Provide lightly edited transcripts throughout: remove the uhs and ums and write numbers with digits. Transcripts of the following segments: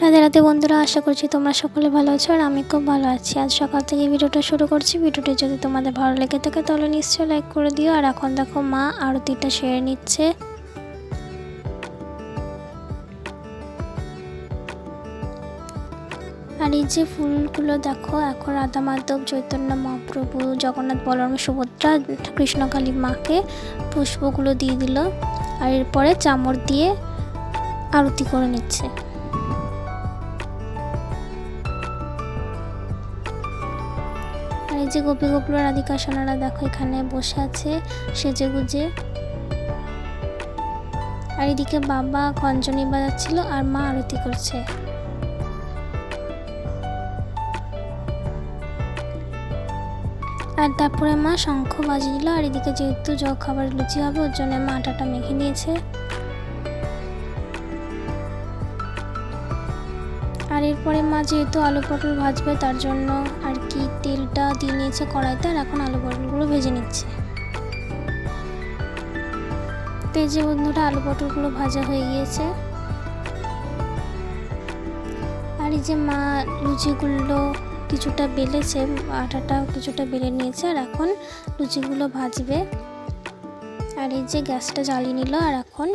রাধে রাধে বন্ধুরা, আশা করছি তোমরা সকলে ভালো আছো আর আমি খুব ভালো আছি। আজ সকাল থেকে ভিডিওটা শুরু করছি। ভিডিওটি যদি তোমাদের ভালো লেগে থাকে তাহলে নিশ্চয়ই লাইক করে দিও। আর এখন দেখো মা আরতিটা সেরে নিচ্ছে। আর এই যে ফুলগুলো দেখো, এখন রাধা মাধব, চৈতন্য মহাপ্রভু, জগন্নাথ, বলরাম, সুভদ্রা, কৃষ্ণকালী মাকে পুষ্পগুলো দিয়ে দিল। আর এরপরে চামর দিয়ে আরতি করে নিচ্ছে। আর এই যে গোপী গোপুর রাধিকা সোনারা দেখো এখানে বসে আছে সেজে গুজে। আর এদিকে বাবা খঞ্জনি বাজাচ্ছিল আর মা আরতি করছে। আর তারপরে মা শঙ্খ বাজিয়ে দিল। আর এদিকে যেহেতু জল খাবার লুচি হবে ওর জন্য মা আটাটা মেখে নিয়েছে। আর এরপরে মা যেহেতু আলু পটল ভাজবে তার জন্য আর কি তেলটা দিয়ে নিয়েছে কড়াইতে। আর এখন আলু পটলগুলো ভেজে নিচ্ছে। তো এই যে বন্ধুরা, আলু পটলগুলো ভাজা হয়ে গিয়েছে। আর এই যে মা লুচিগুলো কিছুটা বেলেছে, আটাটা কিছুটা বেলে নিয়েছে। আর এখন লুচিগুলো ভাজবে। আর এই যে গ্যাসটা জ্বালিয়ে নিল। আর এখন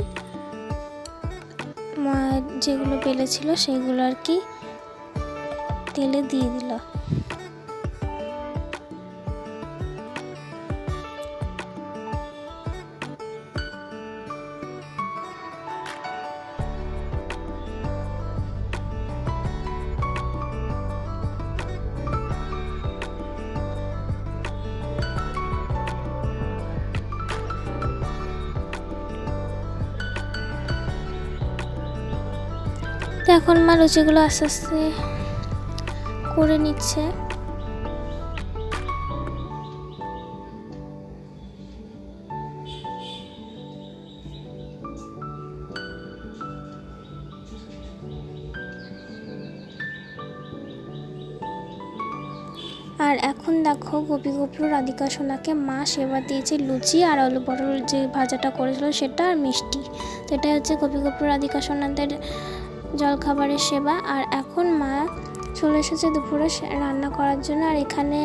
মা যেগুলো বেলেছিল সেইগুলো আর কি তেলে দিয়ে দিল। তো এখন মা লুচিগুলো আস্তে আস্তে করে নিচ্ছে। আর এখন দেখো গোপী গোপুর রাধিকা সোনাকে মা সেবা দিয়েছে লুচি আর আলু পটল যে ভাজাটা করেছিল সেটা আর মিষ্টি। তো এটা হচ্ছে গোপী গোপুর রাধিকা সোনাদের জলখাবারের সেবা। আর এখন মা চলে এসেছে দুপুরে রান্না করার জন্য। আর এখানে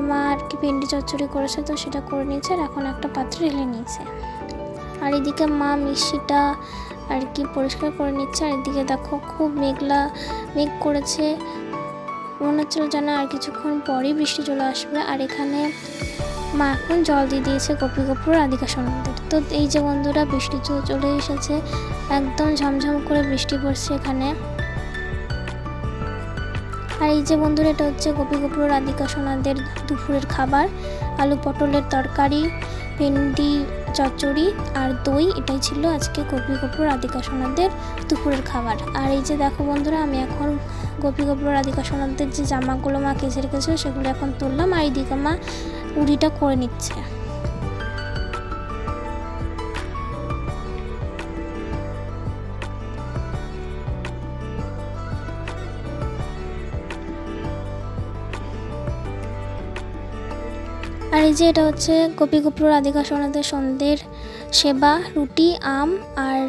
মা আর কি ভেন্ডি চচ্চড়ি করেছে, তো সেটা করে নিয়েছে। আর এখন একটা পাত্রে ঢেলে নিয়েছে। আর এদিকে মা মিষ্টিটা আর কি পরিষ্কার করে নিচ্ছে। আর এদিকে দেখো খুব মেঘ করেছে, মনে হচ্ছিল যেন আর কিছুক্ষণ পরেই বৃষ্টি চলে আসবে। আর এখানে মা এখন জল দিয়ে দিয়েছে গোপী গোপুর রাধিকা সোনাদের। তো এই যে বন্ধুরা, বৃষ্টি চলে এসেছে, একদম ঝমঝম করে বৃষ্টি পড়ছে এখানে। আর এই যে বন্ধুরা, এটা হচ্ছে গোপী গোপুর রাধিকা সোনাদের দুপুরের খাবার। আলু পটলের তরকারি, ভেন্ডি চচ্চড়ি আর দই, এটাই ছিল আজকে গোপী গোপুর রাধিকা সোনাদের দুপুরের খাবার। আর এই যে দেখো বন্ধুরা, আমি এখন গোপী গোপুর রাধিকা সোনাদের যে জামাগুলো মা কেচে রেখেছিল সেগুলো এখন তুললাম। আর এইদিকে মা উড়িটা করে নিচ্ছে। আর এই যে এটা হচ্ছে গোপী গোপুর রাধিকা সোনাদের সন্ধ্যের সেবা, রুটি, আম আর